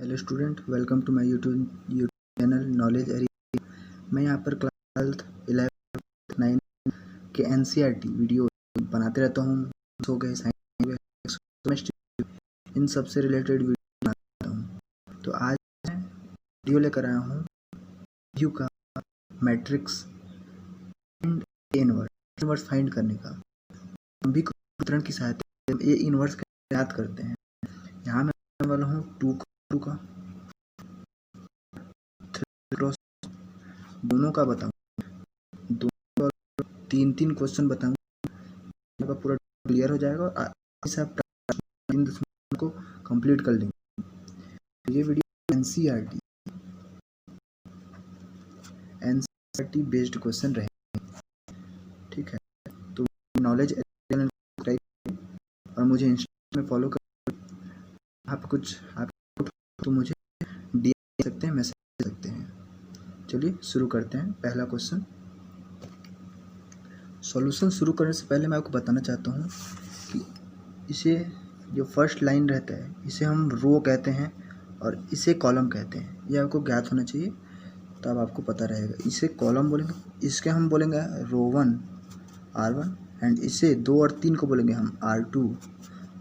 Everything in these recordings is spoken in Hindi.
Hello student, welcome to my YouTube channel knowledge area. मैं यहाँ पर क्लास 11 9 के एनसीईआरटी वीडियो बनाते रहता हूँ। हो गए, साइंस, केमिस्ट्री, इन सब से रिलेटेड वीडियो बनाता हूँ। तो आज मैं वीडियो लेकर आया हूँ व्यू का मैट्रिक्स एंड इनवर्स फाइंड करने का। हम भी सूत्रण की सहायता से ए इनवर्स याद करते हैं। यहाँ मैं करने वाला हूँ 2 का 3 क्रॉस दोनों का बताऊँ, दोनों 3 क्वेश्चन बताऊँगा, पूरा क्लियर हो जाएगा और इसे आप 10 मिनट को कंप्लीट कर लेंगे। तो ये वीडियो एनसीईआरटी बेस्ड क्वेश्चन रहेंगे, ठीक है। तो नॉलेज चैनल को सब्सक्राइब और मुझे इंस्टा में फॉलो कर। आप तो मुझे DM सकते हैं, मैसेज कर सकते हैं। चलिए शुरू करते हैं। पहला क्वेश्चन। सॉल्यूशन शुरू करने से पहले मैं आपको बताना चाहता हूँ कि इसे जो फर्स्ट लाइन रहता है इसे हम रो कहते हैं और इसे कॉलम कहते हैं। ये आपको ज्ञात होना चाहिए, तब आपको पता रहेगा। इसे कॉलम बोलेंगे, इसके हम बोलेंगे रो 1 R1, एंड इसे 2 और 3 को बोलेंगे हम R2,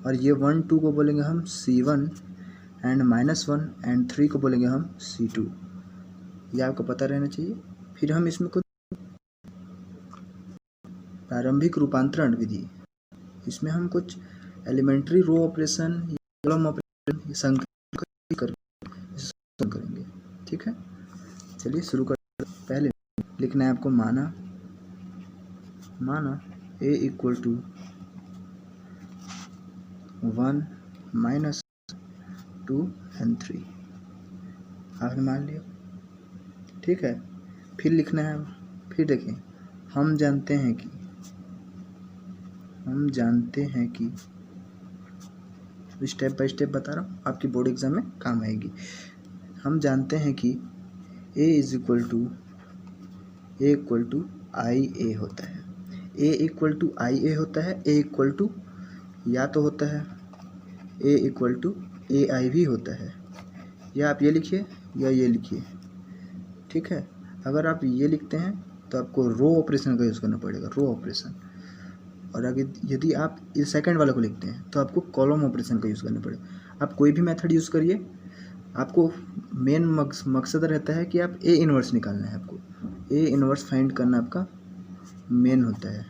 और ये 1 2 को बोलेंगे हम C1, एंड -1 एंड 3 को बोलेंगे हम C2। ये आपको पता रहना चाहिए। फिर हम इसमें कुछ प्रारंभिक रूपांतरण विधि, इसमें हम कुछ elementary row operation, column operation, संकलन करेंगे, ठीक है। चलिए शुरू कर। पहले लिखना है आपको माना a इक्वल टू 1 -2 एंड 3। आपने मान लिया, ठीक है। फिर लिखना है, फिर देखिए, हम जानते हैं कि स्टेप बाय स्टेप बता रहा हूँ, आपकी बोर्ड एग्जाम में काम आएगी। हम जानते हैं कि a इक्वल टू IA होता है। a इक्वल टू IA होता है। a इक्वल टू या तो होता है a इक्वल टू AI भी होता है, या आप ये लिखिए या ये लिखिए, ठीक है। अगर आप ये लिखते हैं तो आपको रो ऑपरेशन का यूज़ करना पड़ेगा, रो ऑपरेशन। और अगर यदि आप इस सेकंड वाले को लिखते हैं तो आपको कॉलम ऑपरेशन का यूज़ करना पड़ेगा। आप कोई भी मेथड यूज़ करिए, आपको मेन मकसद रहता है कि आप ए इनवर्स निकालना है। आपको ए इनवर्स फाइंड करना आपका मेन होता है,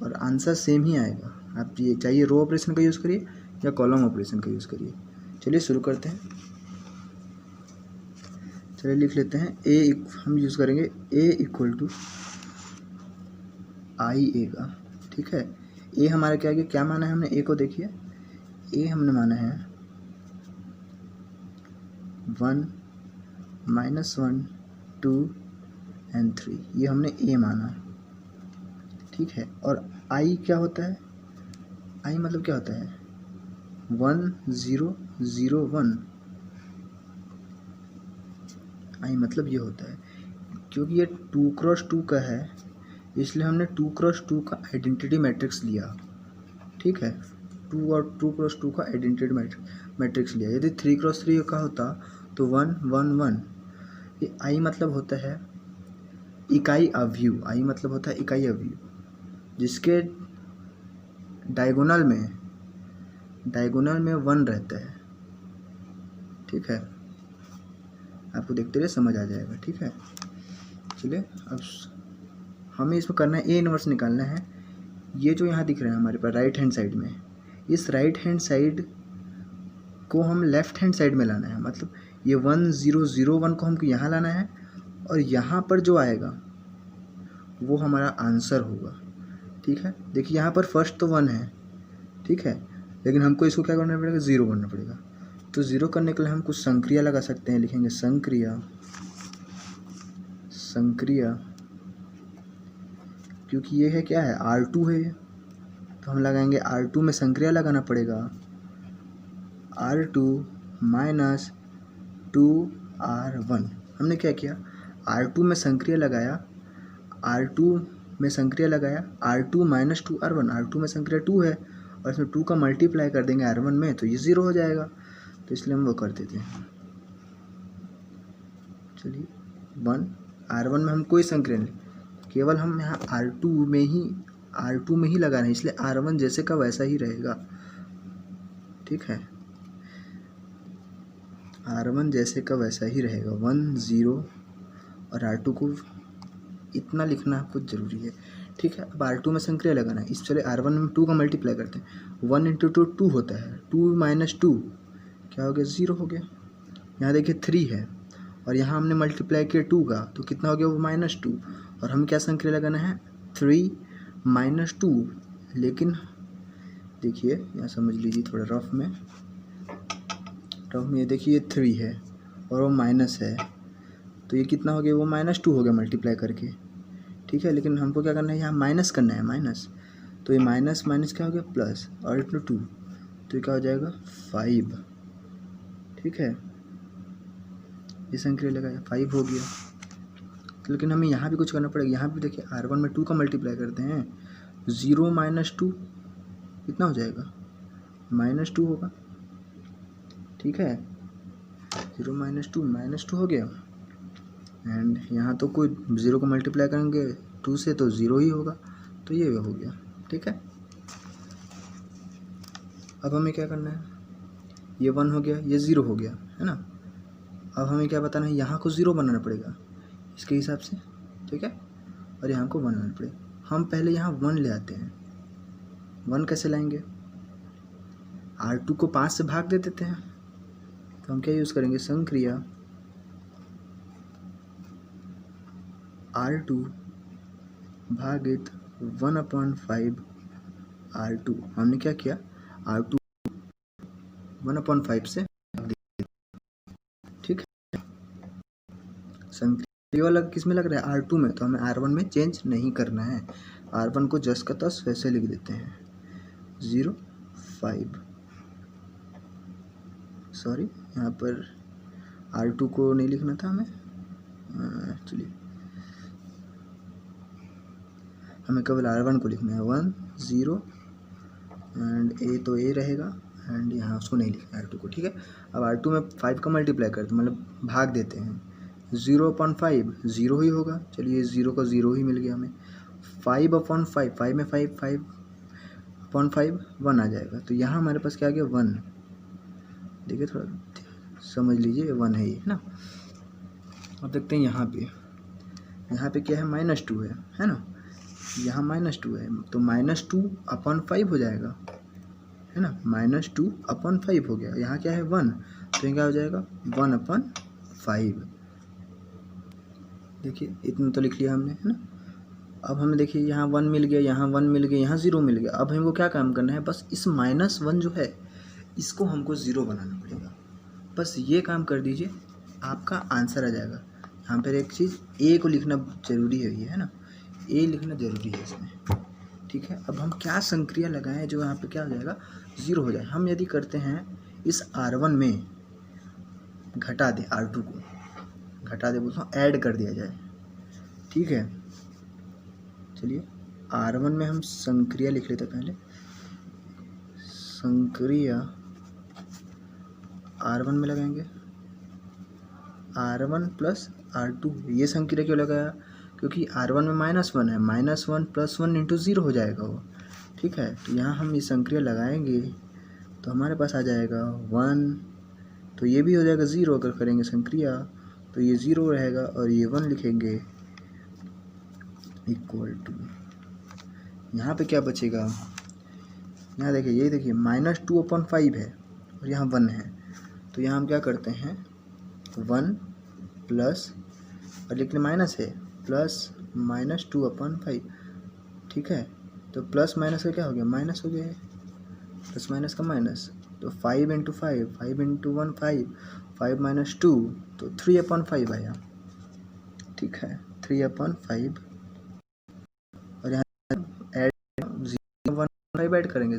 और आंसर सेम ही आएगा। आप ये चाहिए रो ऑपरेशन का यूज़ करिए या कॉलम ऑपरेशन का यूज़ करिए। चलिए शुरू करते हैं। चलिए लिख लेते हैं हम यूज़ करेंगे a इक्वल टू IA का, ठीक है। a हमारे क्या माना है हमने? a को देखिए, a हमने माना है 1 -1 2 एंड 3। ये हमने a माना, ठीक है। और i क्या होता है? i मतलब क्या होता है? 1 0 0 1। i मतलब ये होता है, क्योंकि ये 2 क्रॉस 2 का है, इसलिए हमने 2 क्रॉस 2 का आइडेंटिटी मैट्रिक्स लिया, ठीक है। 2 और 2 क्रॉस 2 का आइडेंटिटी मैट्रिक्स लिया। यदि 3 क्रॉस 3 का होता तो 1 1 1। ये i मतलब होता है इकाई अवयव। i मतलब होता है इकाई अवयव, जिसके डायगोनल में 1 रहता है, ठीक है। आपको देखते रहिए, समझ आ जाएगा, ठीक है। चलिए अब हमें इसमें करना है, ए इनवर्स निकालना है। ये जो यहाँ दिख रहा है हमारे पास राइट हैंड साइड में, इस राइट हैंड साइड को हम लेफ्ट हैंड साइड में लाना है। मतलब ये 1 0 0 1 को हमको यहाँ लाना है, और यहाँ पर जो आएगा वो हमारा आंसर होगा, ठीक है। देखिए यहाँ पर फर्स्ट तो 1 है, ठीक है, लेकिन हमको इसको क्या करना पड़ेगा? 0 करना पड़ेगा। तो 0 करने के लिए हम कुछ संक्रिया लगा सकते हैं। लिखेंगे संक्रिया, क्योंकि ये है क्या है? R2 है, तो हम लगाएंगे R2 में संक्रिया लगाना पड़ेगा। R2 - 2R1। हमने क्या किया? R2 में संक्रिया लगाया, R2 में संक्रिया लगाया, R2 - 2R1। R2 में संक्रिया 2 है, और इसमें 2 का मल्टीप्लाई कर देंगे R1 में, तो ये 0 हो जाएगा। तो इसलिए हम वो कर देते हैं। चलिए 1 R1 में हम कोई संक्रिया नहीं, केवल हम यहाँ R2 में ही लगा रहे हैं, इसलिए R1 जैसे का वैसा ही रहेगा। ठीक है, R1 जैसे का वैसा ही रहेगा 1 0, और R2 को इतना लिखना कुछ ज़रूरी है। ठीक है, अब R2 में संक्रिया लगाना है। इस चले R1 में 2 का मल्टीप्लाई करते हैं। 1 इंटू 2 2 होता है, 2 माइनस 2 क्या हो गया, 0 हो गया। यहाँ देखिए 3 है और यहाँ हमने मल्टीप्लाई किया 2 का, तो कितना हो गया वो -2। और हम क्या संक्रिया लगाना है, 3 माइनस 2। लेकिन देखिए यहाँ समझ लीजिए थोड़ा रफ में ये देखिए 3 है और वो माइनस है, तो ये कितना हो गया, वो -2 हो गया मल्टीप्लाई करके। ठीक है, लेकिन हमको क्या करना है, यहाँ माइनस करना है, माइनस। तो ये माइनस माइनस क्या हो गया, प्लस, और इंटू 2, तो ये क्या हो जाएगा 5। ठीक है, ये संक्रिया लगाया 5 हो गया। लेकिन हमें यहाँ भी कुछ करना पड़ेगा। यहाँ भी देखिए R1 में 2 का मल्टीप्लाई करते हैं, 0 माइनस 2 कितना हो जाएगा, -2 होगा। ठीक है, 0 माइनस 2 हो गया। एंड यहाँ तो कोई 0 को मल्टीप्लाई करेंगे 2 से तो 0 ही होगा, तो ये हो गया। ठीक है, अब हमें क्या करना है, ये 1 हो गया, ये 0 हो गया, है ना। अब हमें क्या बताना है, यहाँ को 0 बनाना पड़ेगा इसके हिसाब से। ठीक है, और यहाँ को 1 बनाना पड़ेगा। हम पहले यहाँ 1 ले आते हैं। 1 कैसे लाएंगे, R2 को 5 से भाग दे देते हैं। तो हम क्या यूज़ करेंगे, संक्रिया R2 भागित 1/5 R2। हमने क्या किया, R2 1/5 से भाग दिया। ठीक है, संक्रिया वाला किस में लग रहा है, R2 में, तो हमें R1 में चेंज नहीं करना है। R1 को जस का तस वैसे लिख देते हैं, 0 5। सॉरी, यहाँ पर R2 को नहीं लिखना था हमें, चलिए हमें केवल R1 को लिखना है, 1 0, एंड A तो A रहेगा, एंड यहाँ उसको नहीं लिखना है R2 को। ठीक है, अब R2 में 5 का मल्टीप्लाई करते हैं, मतलब भाग देते हैं, 0/5 0 ही होगा। चलिए 0 का 0 ही मिल गया हमें। 5/5, 5 में 5/5 1 आ जाएगा, तो यहाँ हमारे पास क्या आ गया, 1। देखिए थोड़ा समझ लीजिए, 1 है ये ना। अब देखते हैं यहाँ पे क्या है, -2 है ना। यहाँ -2 है, तो -2/5 हो जाएगा, है ना। -2/5 हो गया। यहाँ क्या है, 1, तो ये क्या हो जाएगा, 1/5। देखिए इतना तो लिख लिया हमने, है ना। अब हमें देखिए यहाँ 1 मिल गया, यहाँ 1 मिल गया, यहाँ 0 मिल गया। अब हमको क्या काम करना है, बस इस -1 जो है इसको हमको 0 बनाना पड़ेगा। बस ये काम कर दीजिए, आपका आंसर आ जाएगा। यहाँ पर एक चीज़ A को लिखना ज़रूरी है ना, A लिखना ज़रूरी है इसमें। ठीक है, अब हम क्या संक्रिया लगाएं जो यहाँ पे क्या हो जाएगा, 0 हो जाए। हम यदि करते हैं इस R1 में घटा दे, R2 को घटा दे बोलता हूँ, ऐड कर दिया जाए। ठीक है, चलिए R1 में हम संक्रिया लिख लेते हैं पहले। संक्रिया R1 में लगाएंगे, R1 प्लस R2। ये संक्रिया क्यों लगाया, क्योंकि R1 में -1 है, -1 + 1 × 0 हो जाएगा वो। ठीक है, तो यहाँ हम ये संक्रिया लगाएंगे तो हमारे पास आ जाएगा 1, तो ये भी हो जाएगा 0। अगर करेंगे संक्रिया तो ये 0 रहेगा, और ये 1 लिखेंगे इक्वल टू, यहाँ पे क्या बचेगा, यहाँ देखिए, ये देखिए -2/5 है और यहाँ 1 है, तो यहाँ हम क्या करते हैं, 1 प्लस, और लेकिन माइनस है, प्लस -2/5। ठीक है, तो प्लस माइनस का क्या हो गया, माइनस हो गया है, प्लस माइनस का माइनस, तो 5 × 5, 5 × 1 5, 5 - 2, तो 3/5 आया। ठीक है, 3/5, और यहाँ ऐड 0/5 ऐड करेंगे,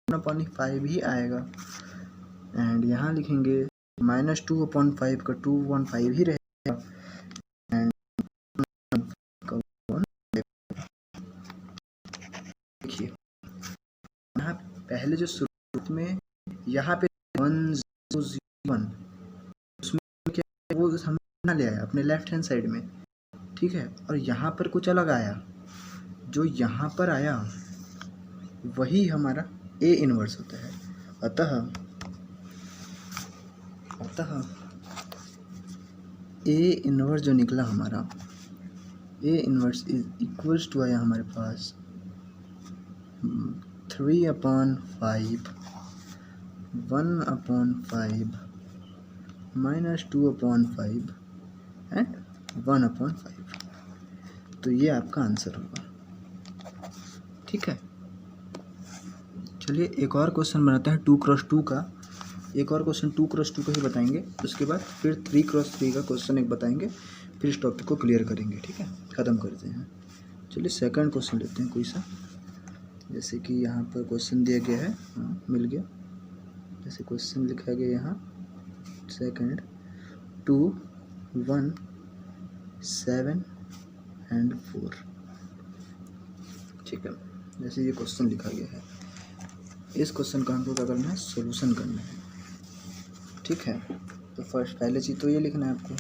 1/5 ही आएगा। एंड यहाँ लिखेंगे -2/5 का 2/5 ही रहेगा, एंड देखिए यहाँ पहले जो शुरुआत में यहाँ पे 1001, उसमें क्या है, वो हम ना ले आया अपने लेफ्ट हैंड साइड में, ठीक है। और यहाँ पर कुछ अलग आया, जो यहाँ पर आया वही हमारा ए इनवर्स होता है। अतः ए इनवर्स जो निकला हमारा, A inverse is equals to आया हमारे पास 3/5, 1/5 माइनस 2/5 एंड 1/5। तो ये आपका आंसर होगा, ठीक है। चलिए एक और क्वेश्चन बनाते हैं 2x2 का। एक और क्वेश्चन 2x2 का ही बताएंगे, उसके बाद फिर 3x3 का क्वेश्चन एक बताएंगे, फिर इस टॉपिक को क्लियर करेंगे, ठीक है, ख़त्म करते हैं। चलिए सेकंड क्वेश्चन लेते हैं कोई सा, जैसे कि यहाँ पर क्वेश्चन दिया गया है, हाँ मिल गया। जैसे क्वेश्चन लिखा गया यहाँ सेकंड 2, 1, 7 एंड 4, ठीक है। जैसे ये क्वेश्चन लिखा गया है, इस क्वेश्चन का हमको क्या करना है, सॉल्यूशन करना है, ठीक है। तो फर्स्ट पहले चीज़ तो ये लिखना है आपको,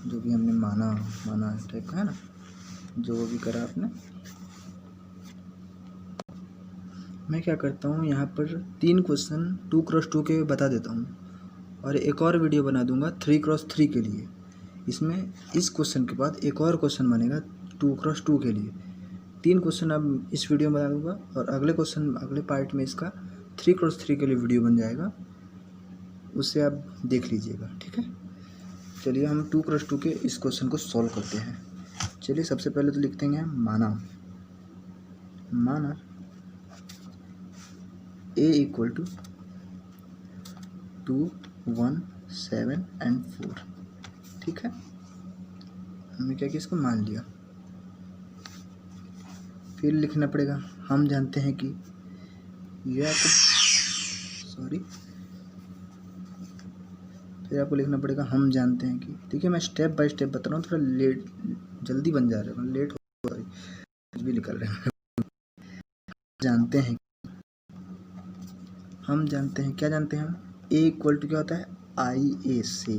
जो भी हमने माना टाइप का है ना, जो भी करा आपने। मैं क्या करता हूँ, यहाँ पर 3 क्वेश्चन 2x2 के बता देता हूँ, और एक और वीडियो बना दूंगा 3x3 के लिए। इसमें इस क्वेश्चन के बाद एक और क्वेश्चन बनेगा 2x2 के लिए। 3 क्वेश्चन अब इस वीडियो में बना दूंगा, और अगले क्वेश्चन अगले पार्ट में इसका 3x3 के लिए वीडियो बन जाएगा, उससे आप देख लीजिएगा, ठीक है। चलिए हम 2x2 के इस क्वेश्चन को सॉल्व करते हैं। चलिए सबसे पहले तो लिखते हैं माना a इक्वल टू 2, 1, 7 एंड 4, ठीक है। हमने क्या किया, इसको मान लिया। फिर लिखना पड़ेगा, हम जानते हैं कि ये आपको फिर आपको लिखना पड़ेगा हम जानते हैं कि, ठीक है। मैं स्टेप बाय स्टेप बता रहा हूँ, थोड़ा लेट जल्दी बन जा रहा है, लेट हो रही कुछ भी निकल रहे हैं। जानते हैं, हम जानते हैं, क्या जानते हैं हम, ए इक्वल टू क्या होता है, आई ए से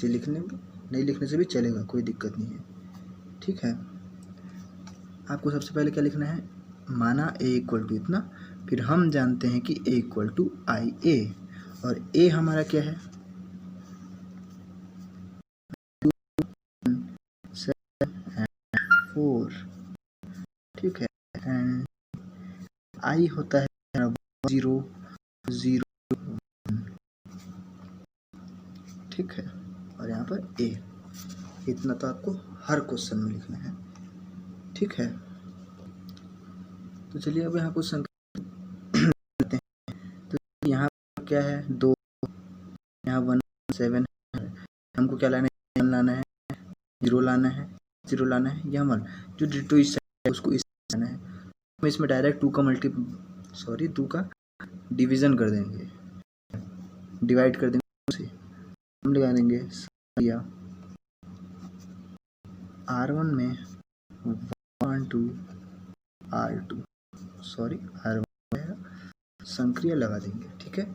लिखने नहीं लिखने से भी चलेगा, कोई दिक्कत नहीं है, ठीक है। आपको सबसे पहले क्या लिखना है, माना ए इक्वल टू इतना, फिर हम जानते हैं कि ए इक्वल टू आई ए, और ए हमारा क्या है 4, ठीक है। एंड आई होता है 0, 0, 1, ठीक है। और यहाँ पर ए, इतना तो आपको हर क्वेश्चन में लिखना है, ठीक है। तो चलिए अब यहाँ क्वेश्चन करते हैं। तो यहाँ क्या है 2, यहाँ 1, 7 है, हमको क्या लाना है, 1 लाना है, 0 लाना है, 0 लाना है, यहाँ 1 जो डिटो इस है उसको इस लाना है। हम इसमें डायरेक्ट 2 का डिवीज़न कर देंगे, डिवाइड कर देंगे उसे। हम लगा देंगे R1 में 1, 2 R2 R1 संक्रिया लगा देंगे, ठीक है।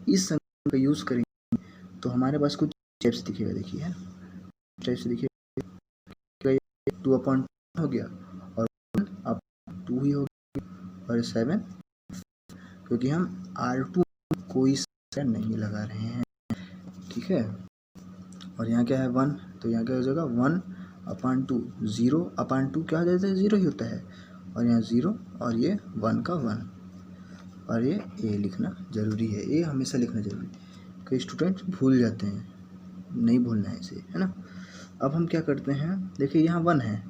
इस संक्रिया का यूज़ करेंगे तो हमारे पास कुछ स्टेप्स दिखेगा, देखिए है ना, स्टेप्स दिखिए, 2/2 हो गया, और 1/2 ही हो गया, और 7, क्योंकि हम R2 कोई नहीं लगा रहे हैं, ठीक है। और यहाँ क्या है 1, तो यहाँ क्या हो जाएगा 1/2, 0/2 क्या हो जाता है, 0 ही होता है, और यहाँ 0, और ये 1 का 1, और ये ए लिखना ज़रूरी है, ए हमेशा लिखना ज़रूरी है। कई स्टूडेंट भूल जाते हैं, नहीं भूलना है इसे, है ना। अब हम क्या करते हैं, देखिए यहाँ 1 है,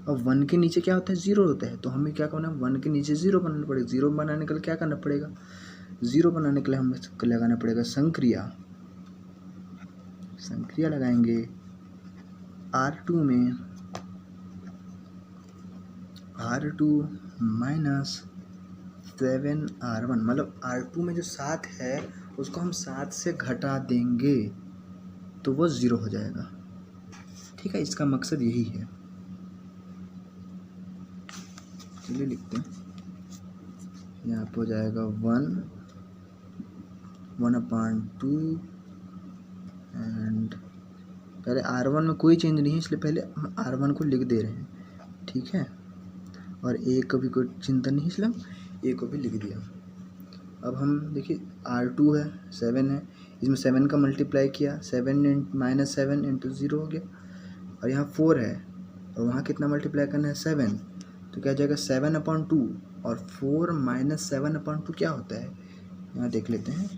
और 1 के नीचे क्या होता है, 0 होता है, तो हमें क्या करना है, 1 के नीचे 0 बनाना पड़ेगा। 0 बनाने के लिए क्या करना पड़ेगा, 0 बनाने के लिए हमें लगाना पड़ेगा संक्रिया लगाएंगे R2 में, R2 माइनस 7R1, मतलब R2 में जो 7 है उसको हम 7 से घटा देंगे तो वो 0 हो जाएगा, ठीक है। इसका मकसद यही है। चलिए लिखते हैं, यहाँ पर हो जाएगा 1, 1/2 एंड पहले R1 में कोई चेंज नहीं है, इसलिए पहले हम R1 को लिख दे रहे हैं, ठीक है। और ए का भी कोई चिंता नहीं, इसलिए हम ए को भी लिख दिया। अब हम देखिए R2 है 7 है, इसमें 7 का मल्टीप्लाई किया, 7 माइनस 7 इंटू 0 हो गया। और यहाँ 4 है और वहाँ कितना मल्टीप्लाई करना है 7, तो क्या जाएगा 7/2 और 4 माइनस 7/2 क्या होता है यहाँ देख लेते हैं,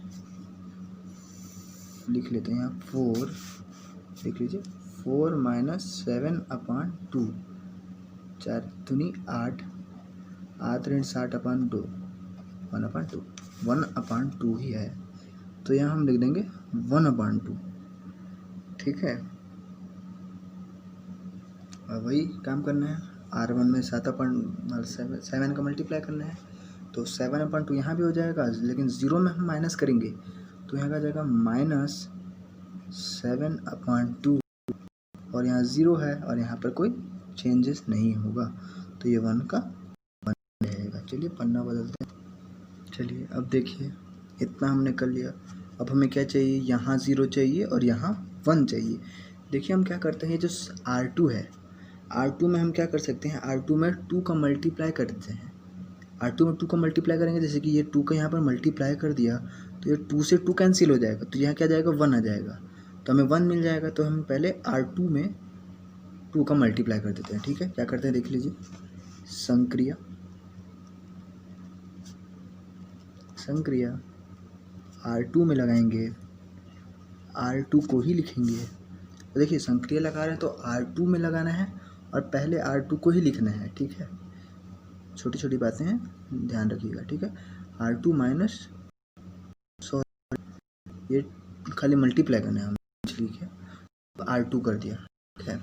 लिख लेते हैं यहाँ 4 देख लीजिए 4 माइनस 7/2 4 दूनी 8 8 ऋण 60/2 1/2 ही है, तो यहाँ हम लिख देंगे 1/2, ठीक है। और वही काम करना है, R1 में 7 का मल्टीप्लाई करना है, तो 7/2 यहाँ भी हो जाएगा, लेकिन 0 में हम माइनस करेंगे तो यहाँ का जाएगा -7/2 और यहाँ 0 है और यहाँ पर कोई चेंजेस नहीं होगा, तो ये 1 का 1 रहेगा। चलिए पन्ना बदलते हैं। चलिए अब देखिए इतना हमने कर लिया, अब हमें क्या चाहिए, यहाँ 0 चाहिए और यहाँ 1 चाहिए। देखिए हम क्या करते हैं, जो R2 है R2 में हम क्या कर सकते हैं, R2 में 2 का मल्टीप्लाई कर देते हैं। R2 में 2 का मल्टीप्लाई करेंगे, जैसे कि ये 2 का यहाँ पर मल्टीप्लाई कर दिया तो ये 2 से 2 कैंसिल हो जाएगा, तो यहाँ क्या जाएगा 1 आ जाएगा, तो हमें 1 मिल जाएगा। तो हम पहले R2 में 2 का मल्टीप्लाई कर देते हैं, ठीक है। क्या करते हैं देख लीजिए, संक्रिया R2 में लगाएंगे, R2 को ही लिखेंगे। तो देखिए संक्रिया लगा रहे हैं तो R2 में लगाना है और पहले R2 को ही लिखना है, ठीक है। छोटी छोटी बातें हैं, ध्यान रखिएगा, ठीक है। R2 माइनस ये खाली मल्टीप्लाई करना है हम, ठीक है। R2 कर दिया, ठीक है।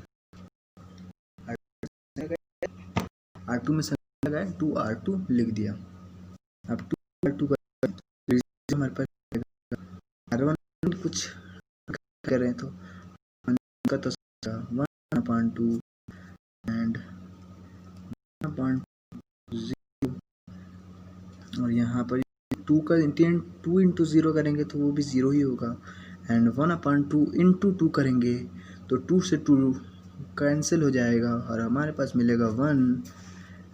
R2 में संख्या लगाए 2R2 लिख दिया। अब 2R2 का हमारे पास R1 कुछ कर रहे हैं तो का तो 1/2 एंड 1/0 और यहाँ पर 2 का 2 इंटू 0 करेंगे तो वो भी 0 ही होगा, एंड 1/2 इंटू 2 करेंगे तो 2 से 2 कैंसिल हो जाएगा और हमारे पास मिलेगा 1।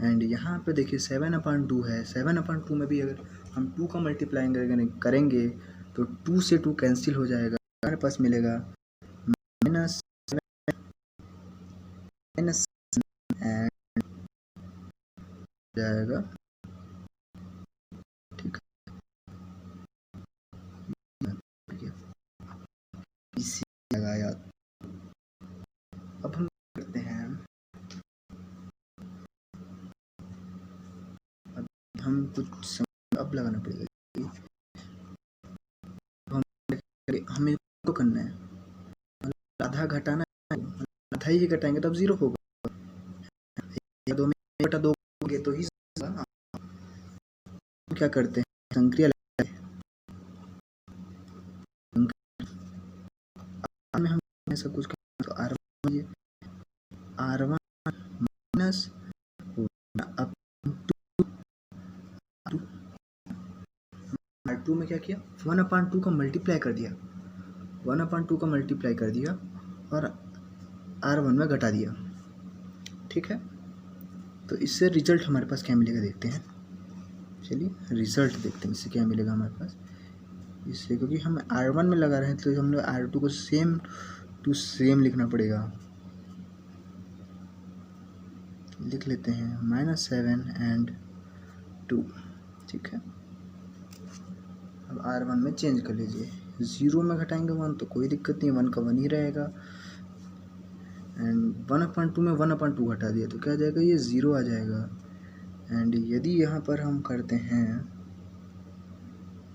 एंड यहाँ पे देखिए 7/2 है, 7/2 में भी अगर हम 2 का मल्टीप्लाई करेंगे तो 2 से 2 कैंसिल हो जाएगा, हमारे पास मिलेगा माइनस एंड जाएगा, ठीक है। इसी लगाया। अब हम करते हैं, अब हम कुछ अब लगाना पड़ेगा, हमें तो करना है, आधा घटाना है, आधा ही घटाएंगे तो अब 0 होगा, 2 में 2 तो ही क्या करते हैं संक्रिया में हम सब कुछ तो R1 माइनस R2 में क्या किया 1/2 का मल्टीप्लाई कर दिया, 1/2 का मल्टीप्लाई कर दिया और R1 में घटा दिया, ठीक है। तो इससे रिजल्ट हमारे पास क्या मिलेगा देखते हैं। चलिए रिजल्ट देखते हैं इससे क्या मिलेगा हमारे पास इससे, क्योंकि हम R1 में लगा रहे हैं तो हम लोग R2 को सेम टू सेम लिखना पड़ेगा। लिख लेते हैं -7 एंड 2, ठीक है। अब R1 में चेंज कर लीजिए, 0 में घटाएंगे 1 तो कोई दिक्कत नहीं, 1 का 1 ही रहेगा, एंड 1/2 में 1/2 घटा दिया तो क्या जाएगा, ये 0 आ जाएगा। एंड यदि यहाँ पर हम करते हैं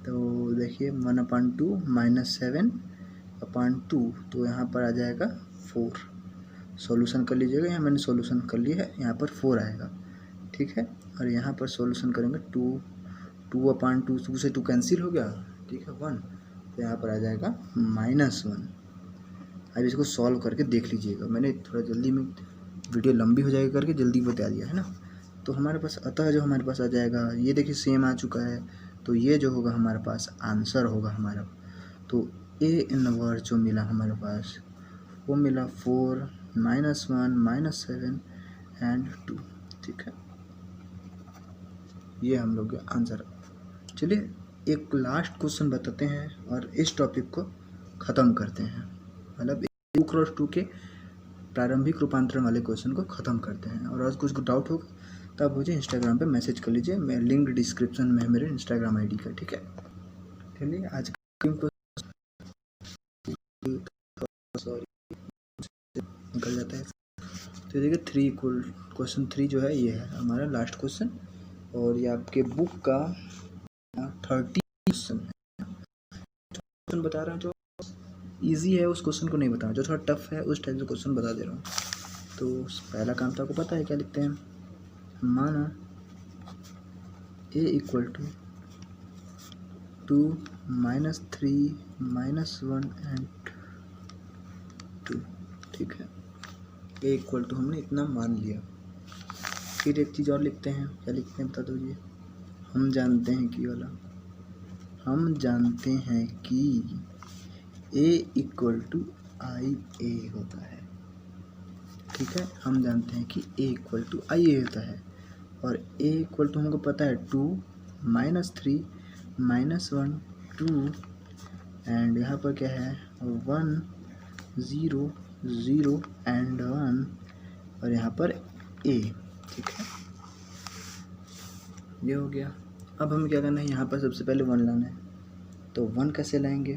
तो देखिए 1/2 माइनस 7/2 तो यहाँ पर आ जाएगा 4। सॉल्यूशन कर लीजिएगा, यहाँ मैंने सॉल्यूशन कर लिया है, यहाँ पर 4 आएगा, ठीक है। और यहाँ पर सॉल्यूशन करेंगे 2/2 2 से 2 कैंसिल हो गया, ठीक है 1, तो यहाँ पर आ जाएगा -1। अब इसको सॉल्व करके देख लीजिएगा, मैंने थोड़ा जल्दी में वीडियो लंबी हो जाएगी करके जल्दी बता दिया है ना। तो हमारे पास अतः जो हमारे पास आ जाएगा, ये देखिए सेम आ चुका है, तो ये जो होगा हमारे पास आंसर होगा हमारा। तो A इनवर्स जो मिला हमारे पास वो मिला 4 -1 -7 एंड 2। ठीक है, ये हम लोग का आंसर। चलिए एक लास्ट क्वेश्चन बताते हैं और इस टॉपिक को ख़त्म करते हैं, मतलब 2x2 के प्रारंभिक रूपांतरण वाले क्वेश्चन को ख़त्म करते हैं। और आज कुछ डाउट होगा तब मुझे इंस्टाग्राम पे मैसेज कर लीजिए, मैं लिंक डिस्क्रिप्शन में है मेरे इंस्टाग्राम आईडी का। ठीक है, चलिए आज सॉरी निकल जाता है। तो देखिए क्वेश्चन 3 जो है ये है हमारा लास्ट क्वेश्चन, और ये आपके बुक का 30 क्वेश्चन है। क्वेश्चन बता रहा हूँ जो इजी है उस क्वेश्चन को नहीं बता रहा, जो थोड़ा टफ है उस टाइप से क्वेश्चन बता दे रहा हूँ। तो पहला काम तो आपको पता है, क्या लिखते हैं, माना a = 2 -3 -1 एंड 2। ठीक है, a = हमने इतना मान लिया। फिर एक चीज़ और लिखते हैं, क्या लिखते हैं बता दीजिए। हम जानते हैं कि वाला, हम जानते हैं कि a = IA होता है। ठीक है, हम जानते हैं कि a = IA होता है, और a = हमको पता है 2 -3 -1 2 एंड यहाँ पर क्या है 1 0 0 एंड 1 और यहाँ पर a। ठीक है, ये हो गया। अब हमें क्या करना है, यहाँ पर सबसे पहले 1 लाना है। तो 1 कैसे लाएंगे,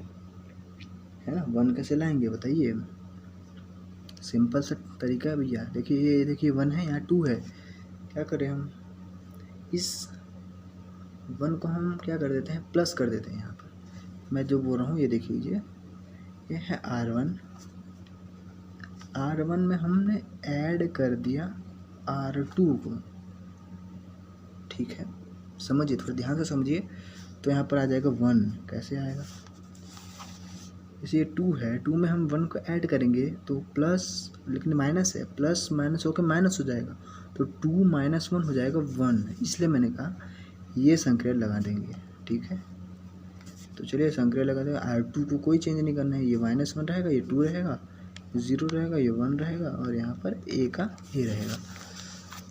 है ना, 1 कैसे लाएंगे बताइए। सिंपल सा तरीका है भैया। देखिए ये देखिए 1 है, यहाँ 2 है। क्या करें हम, इस 1 को हम क्या कर देते हैं, प्लस कर देते हैं। यहाँ पर मैं जो बोल रहा हूँ ये देख लीजिए, ये है R1। R1 में हमने ऐड कर दिया R2 को। ठीक है, समझिए, थोड़ा ध्यान से समझिए। तो यहाँ पर आ जाएगा 1, कैसे आएगा, जैसे ये 2 है, 2 में हम 1 को ऐड करेंगे तो प्लस, लेकिन माइनस है, प्लस माइनस होकर माइनस हो जाएगा, तो 2 - 1 हो जाएगा 1। इसलिए मैंने कहा ये संक्रिया लगा देंगे। ठीक है, तो चलिए संक्रिया लगा देंगे। R2 को कोई चेंज नहीं करना है, ये -1 रहेगा, ये 2 रहेगा, 0 रहेगा, ये 1 रहेगा, और यहाँ पर a का a रहेगा।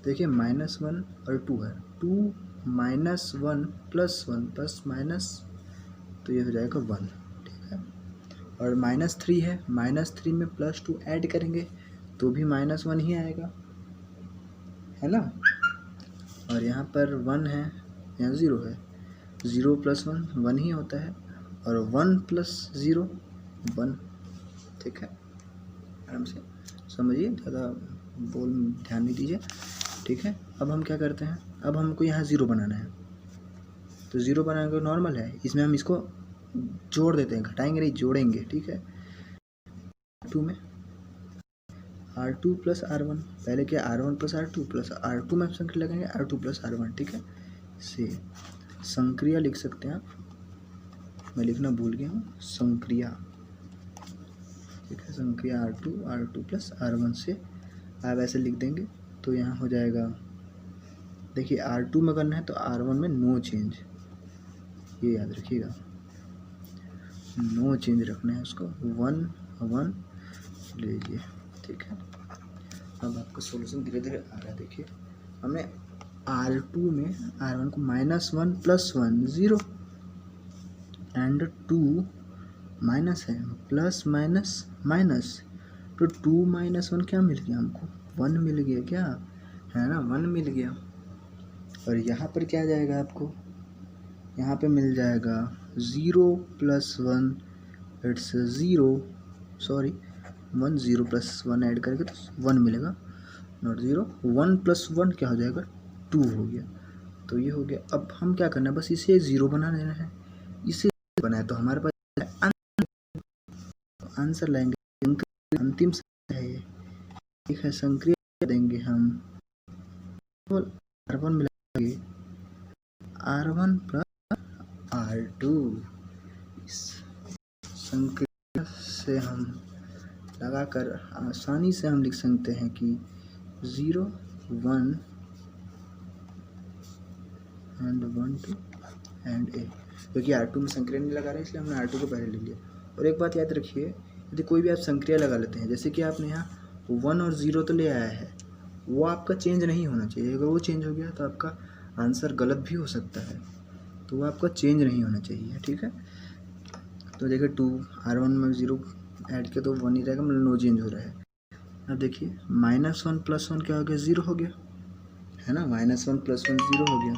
देखिए -1 और 2 है, 2 - 1 + 1 प्लस माइनस, तो ये हो जाएगा 1। ठीक है, और -3 है, -3 में +2 ऐड करेंगे तो भी -1 ही आएगा, है ना। और यहाँ पर 1 है, यहाँ 0 है, 0 + 1 1 ही होता है, और 1 + 0 1। ठीक है, आराम से समझिए, ज़्यादा बोल ध्यान नहीं दीजिए। ठीक है, अब हम क्या करते हैं, अब हमको यहाँ 0 बनाना है। तो 0 बनाने का नॉर्मल है, इसमें हम इसको जोड़ देते हैं, घटाएंगे नहीं, जोड़ेंगे। ठीक है, 2 में R2 + R1, पहले क्या R1 + R2 + R2 में संक्रिया लगाएंगे R2 + R1। ठीक है, से संक्रिया लिख सकते हैं आप, मैं लिखना भूल गया हूँ, संक्रिया। ठीक है, संक्रिया R2 + R1 से आप ऐसे लिख देंगे तो यहाँ हो जाएगा। देखिए R2 में करना है तो R1 में नो चेंज, ये याद रखिएगा, नो चेंज रखना है उसको, 1 1 लीजिए। ठीक है, अब आपका सॉल्यूशन धीरे धीरे आ रहा है। देखिए हमने R2 में R1 को -1 + 1 0 एंड 2 माइनस है, प्लस माइनस माइनस, तो 2 - 1 क्या मिल गया हमको, 1 मिल गया, क्या है ना, 1 मिल गया। और यहाँ पर क्या जाएगा आपको, यहाँ पे मिल जाएगा 0 + 1 इट्स 0, सॉरी 1 0 + 1 ऐड करके तो 1 मिलेगा, नॉट 0, 1 + 1 क्या हो जाएगा 2 हो गया। तो ये हो गया। अब हम क्या करना है, बस इसे 0 बना देना है, इसे बनाया तो हमारे पास आंसर लाएंगे, अंतिम है ये। ठीक है, संक्रिया देंगे हम, R1 मिलाएंगे R1 + R2, इस संक्रिया से हम लगाकर आसानी से हम लिख सकते हैं कि 0 1 एंड 1 2 एंड ए, क्योंकि R2 में संक्रिया नहीं लगा रहे इसलिए हमने R2 को पहले ले लिया। और एक बात याद रखिए, यदि कोई भी आप संक्रिया लगा लेते हैं, जैसे कि आपने यहाँ 1 और 0 तो ले आया है, वो आपका चेंज नहीं होना चाहिए। अगर वो चेंज हो गया तो आपका आंसर गलत भी हो सकता है, तो वो आपका चेंज नहीं होना चाहिए, ठीक है। तो देखिए 2 R1 में 0 ऐड किया तो 1 ही रहेगा, मतलब नो चेंज हो रहा है। अब देखिए -1 + 1 क्या हो गया, 0 हो गया, है ना। -1 + 1 0 हो गया,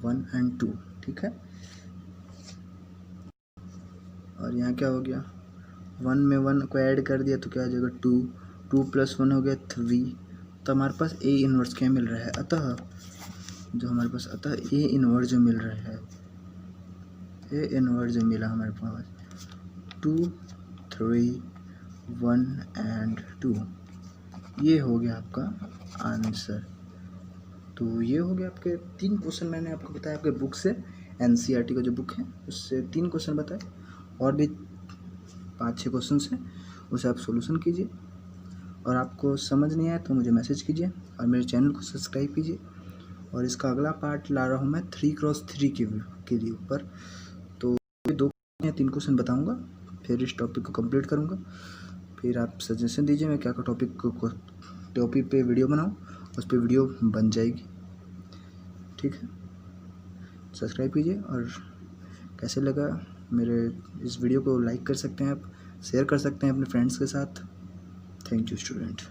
1 और 2, ठीक है। और यहाँ क्या हो गया, 1 में 1 को ऐड कर दिया तो क्या हो जाएगा 2, 2 + 1 हो गया 3। तो हमारे पास A इन्वर्स क्या मिल रहा है, अतः जो हमारे पास A इन्वर्स जो मिल रहा है, A इन्वर्स जो मिला हमारे पास 2, 3, 1 और 2, ये हो गया आपका आंसर। तो ये हो गया आपके 3 क्वेश्चन मैंने आपको बताया आपके बुक से, NCERT का जो बुक है उससे 3 क्वेश्चन बताए, और भी 5-6 क्वेश्चन है, उसे आप सोल्यूशन कीजिए। और आपको समझ नहीं आया तो मुझे मैसेज कीजिए और मेरे चैनल को सब्सक्राइब कीजिए। और इसका अगला पार्ट ला रहा हूँ मैं 3x3 के लिए ऊपर, तो 2 या 3 क्वेश्चन बताऊँगा, फिर इस टॉपिक को कंप्लीट करूँगा। फिर आप सजेशन दीजिए मैं क्या टॉपिक पे वीडियो बनाऊँ, उस पर वीडियो बन जाएगी, ठीक है। सब्सक्राइब कीजिए, और कैसे लगा मेरे इस वीडियो को लाइक कर सकते हैं आप, शेयर कर सकते हैं अपने फ्रेंड्स के साथ। Thank you student.